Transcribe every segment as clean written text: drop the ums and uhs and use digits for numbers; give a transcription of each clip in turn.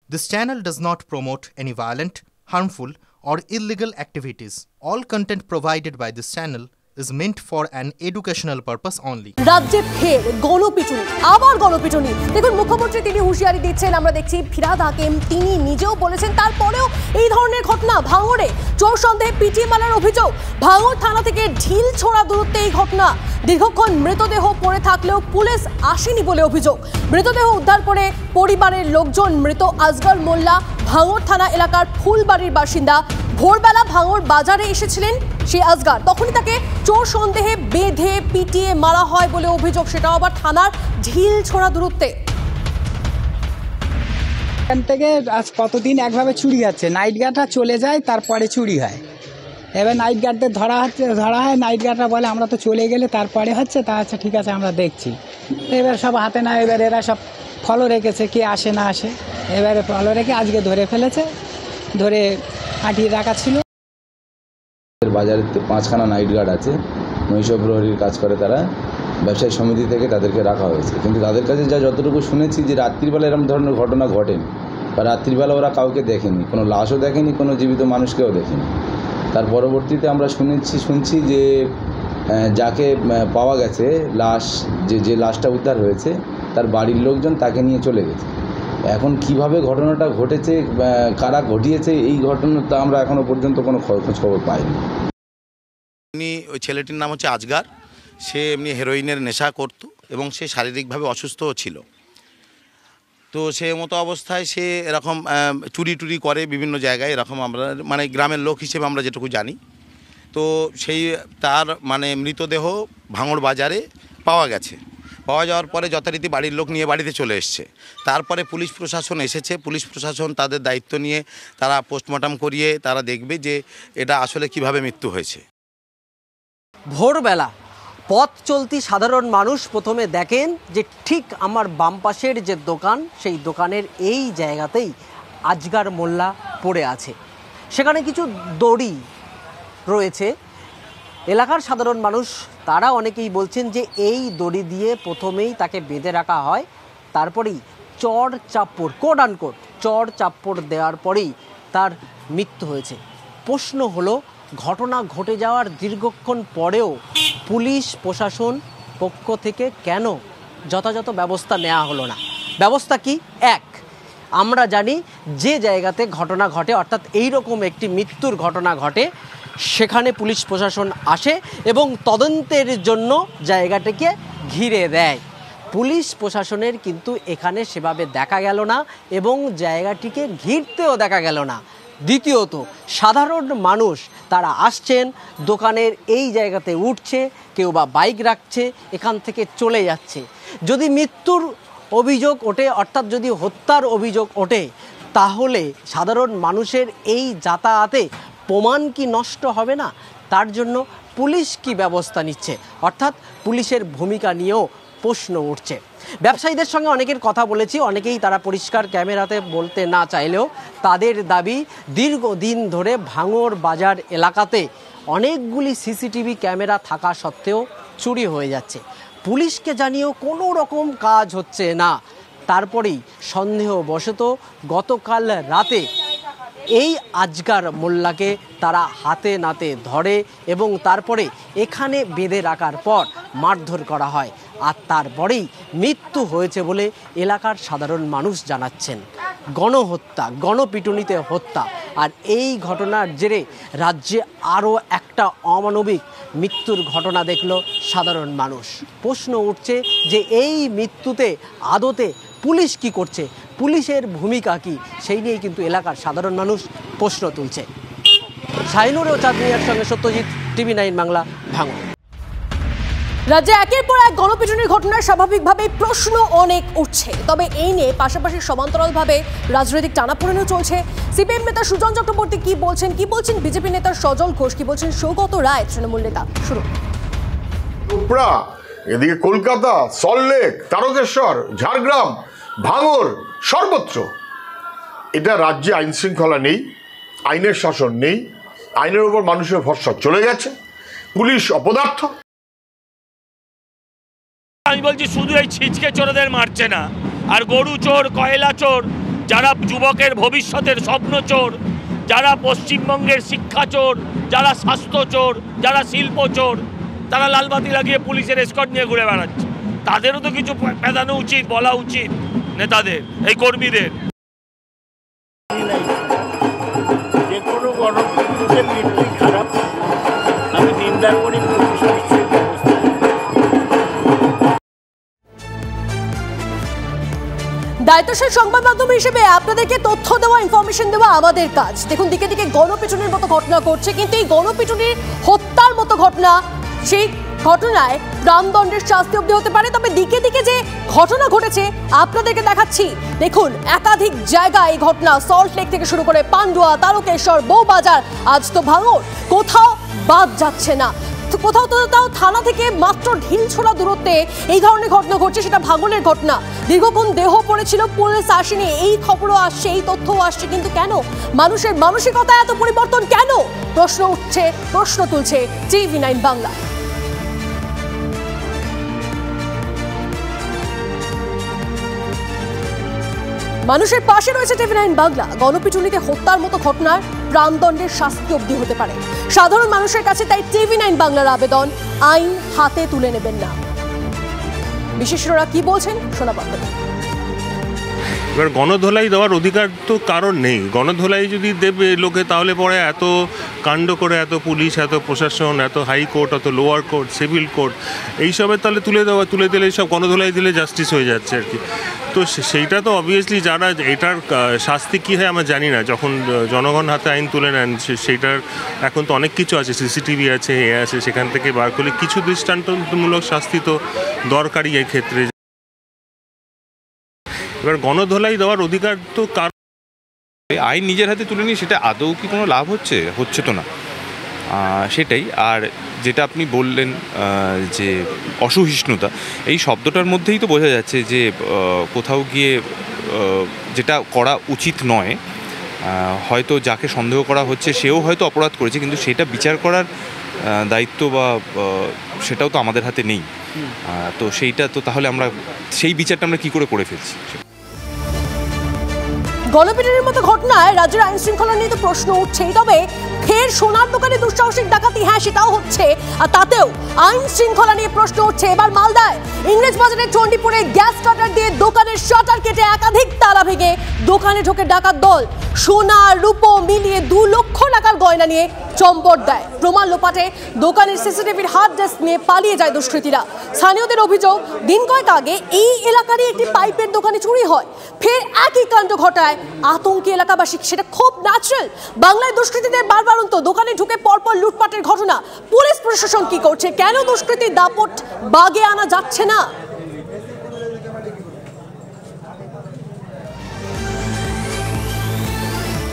This channel does not promote any violent, harmful, or illegal activities. All content provided by this channel is meant for an educational purpose only. রাজ্যে ফের গণপিটুনি, আবার গণপিটুনি। দেখুন, মুখ্যমন্ত্রী তিনি হুঁশিয়ারি দিচ্ছেন, আমরা দেখছি ফিরহাদ হাকিম তিনি নিজেও বলেছেন, তারপরেও এই ধরনের ঘটনা। ভাঙড়ে চোর সন্দেহে পিটিয়ে মারার অভিযোগ। ভাঙড় থানা থেকে ঢিল ছোড়া দূরত্বে এই ঘটনা। দীর্ঘক্ষণ মৃতদেহ পড়ে থাকলেও পুলিশ আসেনি বলে অভিযোগ। মৃতদেহ উদ্ধার করে পরিবারের লোকজন। মৃত আজগর মোল্লা ভাঙড় থানা এলাকার ফুলবাড়ির বাসিন্দা। ভোরবেলা ভাঙড় বাজারে এসেছিলেন সেই আজগর, তখনই তাকে চোর সন্দেহে বেঁধে পিটিয়ে মারা হয় বলে অভিযোগ, সেটাও আবার থানার ঢিল ছোড়া দূরত্বে। এখান থেকে আজ কতদিন একভাবে চুরি হচ্ছে, নাইট গার্ডরা চলে যায় তারপরে চুরি হয়। এবার নাইট গার্ডদের ধরা হয়, নাইট গার্ডরা বলে আমরা তো চলে গেলে তারপরে হচ্ছে, তা আচ্ছা ঠিক আছে আমরা দেখছি। এবার সব হাতে না, এবার এরা সব ফলো রেখেছে কে আসে না আসে, এবারে ফলো রেখে আজকে ধরে ফেলেছে, ধরে আটিয়ে রাখা ছিল। বাজারে 5খানা নাইট গার্ড আছে, নৈশ প্রহরীর কাজ করে তারা, ব্যবসায়ী সমিতি থেকে তাদেরকে রাখা হয়েছে। কিন্তু তাদের কাছে যতটুকু শুনেছি যে রাত্রিবেলা এরকম ধরনের ঘটনা ঘটেনি, বা রাত্রিবেলা ওরা কাউকে দেখেনি, কোনো লাশও দেখেনি, কোনো জীবিত মানুষকেও দেখেনি। তার পরবর্তীতে আমরা শুনছি যে যাকে পাওয়া গেছে লাশ, যে লাশটা উদ্ধার হয়েছে তার বাড়ির লোকজন তাকে নিয়ে চলে গেছে। এখন কিভাবে ঘটনাটা ঘটেছে, কারা ঘটিয়েছে এই ঘটনাটা আমরা এখনো পর্যন্ত কোনো খোঁজ খবর পাইনি। ওই ছেলেটির নাম হচ্ছে আজগর। সে এমনি হেরোইনের নেশা করত এবং সে শারীরিকভাবে অসুস্থও ছিল। তো সে মতো অবস্থায় সে এরকম চুরি করে বিভিন্ন জায়গায়, এরকম আমরা মানে গ্রামের লোক হিসেবে আমরা যেটুকু জানি। তো সেই তার মানে মৃতদেহ ভাঙড় বাজারে পাওয়া গেছে। পাওয়া যাওয়ার পরে যথারীতি বাড়ির লোক নিয়ে বাড়িতে চলে এসছে। তারপরে পুলিশ প্রশাসন এসেছে। পুলিশ প্রশাসন তাদের দায়িত্ব নিয়ে তারা পোস্টমর্টম করিয়ে তারা দেখবে যে এটা আসলে কিভাবে মৃত্যু হয়েছে। ভোরবেলা পথ চলতি সাধারণ মানুষ প্রথমে দেখেন যে ঠিক আমার বাম পাশের যে দোকান, সেই দোকানের এই জায়গাতেই আজগর মোল্লা পড়ে আছে। সেখানে কিছু দড়ি রয়েছে। এলাকার সাধারণ মানুষ তারা অনেকেই বলছেন যে এই দড়ি দিয়ে প্রথমেই তাকে বেঁধে রাখা হয়, তারপরেই চড় চাপ্পড়, কোড আনকোড চড় চাপ্পড় দেওয়ার পরেই তার মৃত্যু হয়েছে। প্রশ্ন হলো, ঘটনা ঘটে যাওয়ার দীর্ঘক্ষণ পরেও পুলিশ প্রশাসন পক্ষ থেকে কেন যথাযথ ব্যবস্থা নেওয়া হলো না? ব্যবস্থা কি? এক, আমরা জানি যে জায়গাতে ঘটনা ঘটে, অর্থাৎ এইরকম একটি মৃত্যুর ঘটনা ঘটে, সেখানে পুলিশ প্রশাসন আসে এবং তদন্তের জন্য জায়গাটিকে ঘিরে দেয়। পুলিশ প্রশাসনের কিন্তু এখানে সেভাবে দেখা গেল না এবং জায়গাটিকে ঘিরতেও দেখা গেল না। দ্বিতীয়ত, সাধারণ মানুষ তারা আসছেন, দোকানের এই জায়গাতে উঠছে, কেউ বা বাইক রাখছে, এখান থেকে চলে যাচ্ছে। যদি মৃত্যুর অভিযোগ ওঠে, অর্থাৎ যদি হত্যার অভিযোগ ওঠে, তাহলে সাধারণ মানুষের এই যাতায়াতে প্রমাণ কি নষ্ট হবে না? তার জন্য পুলিশ কি ব্যবস্থা নিচ্ছে, অর্থাৎ পুলিশের ভূমিকা নিয়েও প্রশ্ন উঠছে। ব্যবসায়ীদের সঙ্গে অনেকের কথা বলেছি, অনেকেই তারা পরিষ্কার ক্যামেরাতে বলতে না চাইলেও তাদের দাবি দীর্ঘদিন ধরে ভাঙড় বাজার এলাকাতে অনেকগুলি সিসিটিভি ক্যামেরা থাকা সত্ত্বেও চুরি হয়ে যাচ্ছে। পুলিশকে জানিয়েও কোনো রকম কাজ হচ্ছে না। তারপরেই সন্দেহবশত গতকাল রাতে এই আজগর মোল্লাকে তারা হাতে নাতে ধরে এবং তারপরে এখানে বেঁধে রাখার পর মারধর করা হয়, আর তারপরেই মৃত্যু হয়েছে বলে এলাকার সাধারণ মানুষ জানাচ্ছেন। গণহত্যা, গণপিটুনিতে হত্যা, আর এই ঘটনার জেরে রাজ্যে আরও একটা অমানবিক মৃত্যুর ঘটনা দেখল সাধারণ মানুষ। প্রশ্ন উঠছে যে এই মৃত্যুতে আদতে পুলিশ কি করছে, পুলিশের ভূমিকা কি, সেই নিয়েই কিন্তু এলাকার সাধারণ মানুষ প্রশ্ন তুলছে। শাহিনুর ও চাঁদনিয়ার সঙ্গে সত্যজিৎ, TV9 বাংলা, ভাঙড়। রাজ্যে একের পর এক গণপিটুনির ঘটনার স্বাভাবিকভাবেই প্রশ্ন অনেক উঠছে, তবে এই নিয়ে পাশাপাশি সমান্তরালভাবে রাজনৈতিক টানাপোড়েনও চলছে। সিপিএম নেতা সুজন চক্রবর্তী কি বলছেন বিজেপি নেতা সজল ঘোষ কি বলছেন, সৌগত রায় তৃণমূল নেতা। শুরু এদিকে কলকাতা, সল্টলেক, তারকেশ্বর, ঝাড়গ্রাম, ভাঙড়, সর্বত্র এটা রাজ্যে আইন শৃঙ্খলা নেই, আইনের শাসন নেই, আইনের উপর মানুষের ভরসা চলে গেছে, পুলিশ অপদার্থ। আমি বলছি শুধু এই ছিচকে চোরদের মারছে না, আর গরু চোর, কয়লা চোর, যারা যুবকের ভবিষ্যতের স্বপ্ন চোর, যারা পশ্চিমবঙ্গের শিক্ষা চোর, যারা স্বাস্থ্য চোর, যারা শিল্প চোর, তারা লালবাতি লাগিয়ে পুলিশের এসকর্ট নিয়ে ঘুরে বেড়াচ্ছে। তাদেরও তো কিছু পেদানো উচিত, বলা উচিত নেতাদের, এই কর্মীদের। যে কোনো গণতন্ত্রের মৃত্যুই খারাপ, আমি নিন্দা করি। দায়িত্বশীল সংবাদ মাধ্যম হিসেবে আপনাদেরকে তথ্য দেওয়া, ইনফরমেশন দেওয়া আমাদের কাজ। দেখুন, দিকে দিকে গণপিটুনির মতো ঘটনা ঘটছে, কিন্তু এই গণপিটুনির হত্যার মতো ঘটনা, সেই ঘটনায় প্রাণদণ্ডের শাস্তি অবধি হতে পারে। তবে দিকে দিকে যে ঘটনা ঘটেছে আপনাদেরকে দেখাচ্ছি। দেখুন, একাধিক জায়গায় এই ঘটনা, সল্ট লেক থেকে শুরু করে পান্ডুয়া, তারকেশ্বর, বউবাজার, আজ তো ভাঙড়, কোথাও বাদ যাচ্ছে না। কোথাও থানা থেকে মাত্র ঢিল ছোড়া দূরত্বে এই ধরনের ঘটনা ঘটছে। সেটা ভাঙনের ঘটনা। দীর্ঘক্ষণ দেহ পড়েছিল, পুলিশ আসেনি, এই খবরও আসছে, এই তথ্যও আসছে। কিন্তু কেন মানুষের মানসিকতা এত পরিবর্তন? কেন? প্রশ্ন উঠছে, প্রশ্ন তুলছে টিভি9 বাংলা। মানুষের পাশে রয়েছে টিভি9 বাংলা। গণপিটুনিতে হত্যার মতো ঘটনার প্রাণদণ্ডের শাস্তি অবধি হতে পারে সাধারণ মানুষের কাছে। তাই টিভি9 বাংলার আবেদন, আইন হাতে তুলে নেবেন না। বিশেষজ্ঞরা কি বলছেন শোনাবো। এবার গণধোলাই দেওয়ার অধিকার তো কারণ নেই। গণধোলাই যদি দেবে লোকে, তাহলে পরে এত কাণ্ড করে, এত পুলিশ, এত প্রশাসন, এত হাইকোর্ট, এত লোয়ার কোর্ট, সিভিল কোর্ট, এইসবের তাহলে তুলে দিলে সব গণধোলাই দিলে জাস্টিস হয়ে যাচ্ছে আর কি। তো সেইটা তো অবভিয়াসলি যারা এটার শাস্তি কী হয় আমরা জানি না। যখন জনগণ হাতে আইন তুলে নেন, সেইটার এখন তো অনেক কিছু আছে, সিসিটিভি আছে, আছে, সেখান থেকে বার করলে কিছু দৃষ্টান্তমূলক শাস্তি তো দরকারই এই ক্ষেত্রে। এবার গণধোলাই দেওয়ার অধিকার তো কার, আইন নিজের হাতে তুলে নিয়ে সেটা আদৌ কি কোনো লাভ হচ্ছে তো না, সেটাই। আর যেটা আপনি বললেন যে অসহিষ্ণুতা, এই শব্দটার মধ্যেই তো বোঝা যাচ্ছে যে কোথাও গিয়ে যেটা করা উচিত নয়, হয়তো যাকে সন্দেহ করা হচ্ছে সেও হয়তো অপরাধ করেছে, কিন্তু সেটা বিচার করার দায়িত্ব বা সেটাও তো আমাদের হাতে নেই। তো সেইটা তো তাহলে আমরা সেই বিচারটা আমরা কী করে ফেলছি? গণপিটুনির মতো ঘটনায় রাজ্যের আইন শৃঙ্খলা নিয়ে তো প্রশ্ন উঠছেই। তবে ফের সোনার দোকানে দুঃসাহসিক ডাকাতি, হ্যাঁ সেটাও হচ্ছে, আর তাতেও আইন শৃঙ্খলা নিয়ে প্রশ্ন উঠছে। এবার মালদায় ইংরেজবাজারের চণ্ডীপুরে গ্যাস কাটার দিয়ে দোকানের শাটার কেটে একাধিক তালা ভেঙে দোকানে ঢোকে ডাকাত দল। সোনা রূপো মিলিয়ে 2 লক্ষ টাকার গয়না নিয়ে চম্পট দেয়। প্রমাণ লোপাটে দোকানের সিসিটিভির হার্ড ডিস্ক নিয়ে পালিয়ে যায় দুষ্কৃতীরা। স্থানীয়দের অভিযোগ, দিন কয়েক আগে এই এলাকারই একটি পাইপের দোকানে চুরি হয়। ফের একই কাণ্ড ঘটায় আতঙ্কে এলাকাবাসী। সেটা খুব ন্যাচারাল। বাংলায় দুষ্কৃতীদের বারবারন্ত দোকানে ঢুকে পরপর লুটপাটের ঘটনা। পুলিশ প্রশাসন কি করছে? কেন দুষ্কৃতীর দাপট বাগে আনা যাচ্ছে না?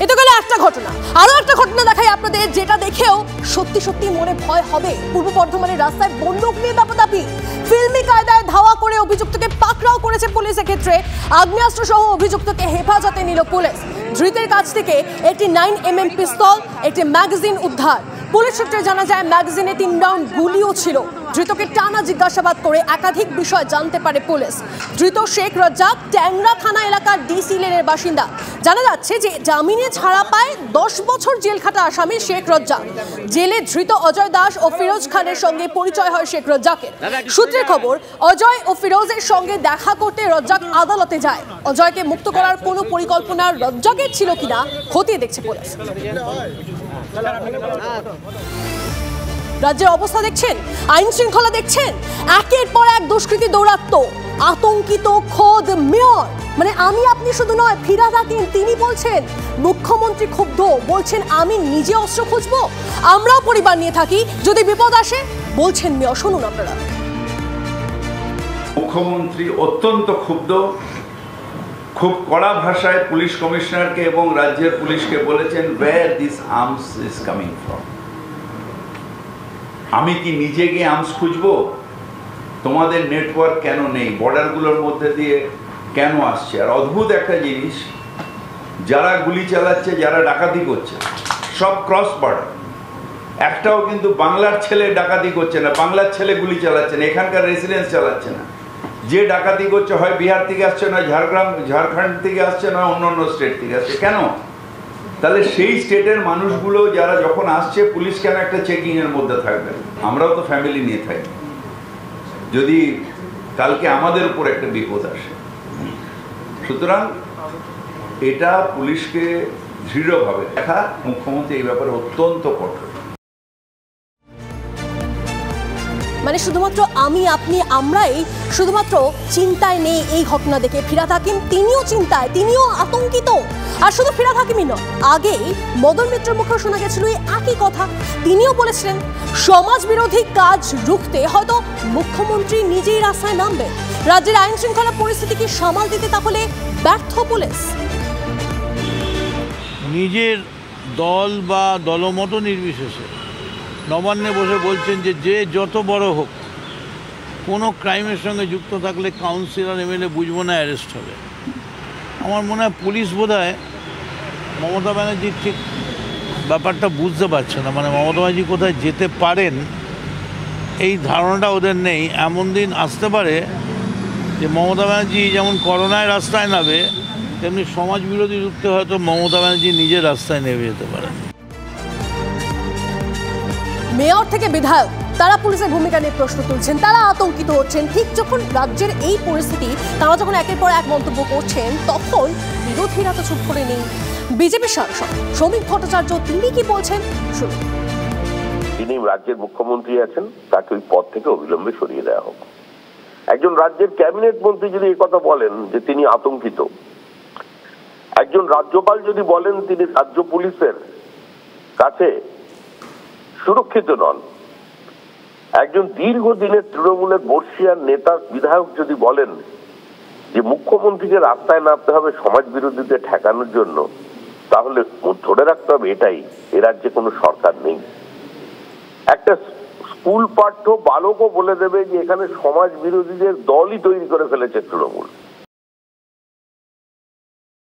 এতো গেল একটা ঘটনা। আরো একটা ঘটনা দেখাই আপনাদের, যেটা দেখেও সত্যি সত্যি মনে ভয় হবে। পূর্ব বর্ধমানের রাস্তায় বন্দুক নিয়ে দাপাদাপি, ফিল্মি কায়দায় ধাওয়া করে অভিযুক্তকে পাকড়াও করেছে পুলিশ। ক্ষেত্রে আগ্নেয়াস্ত্র সহ অভিযুক্তকে হেফাজতে নিল পুলিশ। ধৃতের কাছ থেকে একটি 9mm পিস্তল, একটি ম্যাগাজিন উদ্ধার। পুলিশ সূত্রে জানা যায় ম্যাগাজিনে 3 রাউন্ড গুলিও ছিল। ধৃতকে টানা জিজ্ঞাসাবাদ করে একাধিক বিষয় জানতে পারে পুলিশ। ধৃত শেখ রাজ্জাক ট্যাংরা থানা এলাকার ডিসি লেনের বাসিন্দা। জানা যাচ্ছে যে জামিনে ছাড়া পায় 10 বছর জেল খাটা আসামি শেখ রাজ্জাক। জেলে ধৃত অজয় দাস ও ফিরোজ খানের সঙ্গে পরিচয় হয় শেখ রাজ্জাকের। সূত্রের খবর, অজয় ও ফিরোজের সঙ্গে দেখা করতে রাজ্জাক আদালতে যায়। অজয়কে মুক্ত করার কোনো পরিকল্পনা রাজ্জাকের ছিল কিনা খতিয়ে দেখছে পুলিশ। রাজ্যের অবস্থা দেখছেন, আইন শৃঙ্খলা দেখছেন, একের পর এক দুষ্কৃতী দৌরাত্ম। আতঙ্কিত খোদ মেয়র, মানে আমি আপনি শুধু নয়, ফিরহাদ হাকিম তিনি বলছেন, মুখ্যমন্ত্রী ক্ষুব্ধ, বলছেন আমি নিজে অস্ত্র খুঁজবো, আমরাও পরিবার নিয়ে থাকি, যদি বিপদ আসে, বলছেন মেয়র। শুনুন আপনারা। মুখ্যমন্ত্রী অত্যন্ত ক্ষুব্ধ, খুব কড়া ভাষায় পুলিশ কমিশনারকে এবং রাজ্যের পুলিশকে বলেছেন, where this arms is coming from? আমি কি নিজে গিয়ে আর্মস খুঁজবো? তোমাদের নেটওয়ার্ক কেন নেই? বর্ডারগুলোর মধ্যে দিয়ে কেন আসছে? আর অদ্ভুত একটা জিনিস, যারা গুলি চালাচ্ছে, যারা ডাকাতি করছে, সব ক্রস বর্ডার। একটাও কিন্তু বাংলার ছেলে ডাকাতি করছে না, বাংলার ছেলে গুলি চালাচ্ছে না, এখানকার রেসিডেন্স চালাচ্ছে না। যে ডাকাতি করছে হয় বিহার থেকে আসছে, না ঝাড়খণ্ড থেকে আসছে, না অন্য অন্য স্টেট থেকে আসছে। কেন? তাহলে সেই স্টেটের মানুষগুলো যারা যখন আসছে, পুলিশ কেন একটা চেকিংয়ের মধ্যে থাকবে? আমরাও তো ফ্যামিলি নিয়ে থাকি, যদি কালকে আমাদের উপর একটা বিপদ আসে। সুতরাং এটা পুলিশকে দৃঢ়ভাবে দেখা, মুখ্যমন্ত্রী এই ব্যাপারে অত্যন্ত কঠোর। মানে শুধুমাত্র আমি, আপনি, আমরাই শুধুমাত্র চিন্তায় নেই এই ঘটনা দেখে। ফিরহাদ হাকিম তিনিও চিন্তায়, তিনিও আতঙ্কিত। আর শুধু ফিরহাদ হাকিমই নয়, আগেই মদন মিত্রের মুখে শোনা গেছিল এই একই কথা। তিনিও বলেছিলেন সমাজ বিরোধী কাজ রুখতে হয়তো মুখ্যমন্ত্রী নিজেই রাস্তায় নামবে। রাজ্যের আইন শৃঙ্খলা পরিস্থিতিকে সামাল দিতে তাহলে ব্যর্থ পুলিশ। নিজের দল বা দলমত নির্বিশেষে নবান্নে বসে বলছেন যে যত বড় হোক, কোনো ক্রাইমের সঙ্গে যুক্ত থাকলে কাউন্সিলর এমএলএ বুঝবো না, অ্যারেস্ট হবে। আমার মনে হয় পুলিশ বোধহয় মমতা ব্যানার্জির ঠিক ব্যাপারটা বুঝতে পারছে না। মানে মমতা ব্যানার্জি কোথায় যেতে পারেন এই ধারণাটা ওদের নেই। এমন দিন আসতে পারে যে মমতা ব্যানার্জি যেমন করোনায় রাস্তায় নামে, তেমনি সমাজ বিরোধী রুখতে হয়তো মমতা ব্যানার্জি নিজের রাস্তায় নেমে যেতে পারেন। মেয়র থেকে বিধায়ক তারা পুলিশের ভূমিকা নিয়ে প্রশ্ন তুলছেন, তারা আতঙ্কিত হচ্ছেন। ঠিক যখন রাজ্যের এই পরিস্থিতি, তারা যখন একের পর এক মন্তব্য করছেন, তখন বিরোধীরা তো চুপ করে নেই। বিজেপি সাংসদ শ্রমিক ভট্টাচার্য তিনি কি বলছেন শুনুন। যিনি রাজ্যের মুখ্যমন্ত্রী আছেন, তাকে ওই পদ থেকে অবিলম্বে সরিয়ে দেওয়া হোক। একজন রাজ্যের ক্যাবিনেট মন্ত্রী যদি এই কথা বলেন যে তিনি আতঙ্কিত, একজন রাজ্যপাল যদি বলেন তিনি রাজ্য পুলিশের কাছে সুরক্ষিত নন, একজন দীর্ঘদিনের তৃণমূলের বর্ষিয়ান নেতা বিধায়ক যদি বলেন যে মুখ্যমন্ত্রীকে রাস্তায় নামতে হবে সমাজ বিরোধীদের ঠেকানোর জন্য, তাহলে ধরে রাখতে হবে এটাই এ রাজ্যে কোনো সরকার নেই। একটা স্কুল পাঠ্য বালকও বলে দেবে যে এখানে সমাজ বিরোধীদের দলই তৈরি করে ফেলেছে তৃণমূল।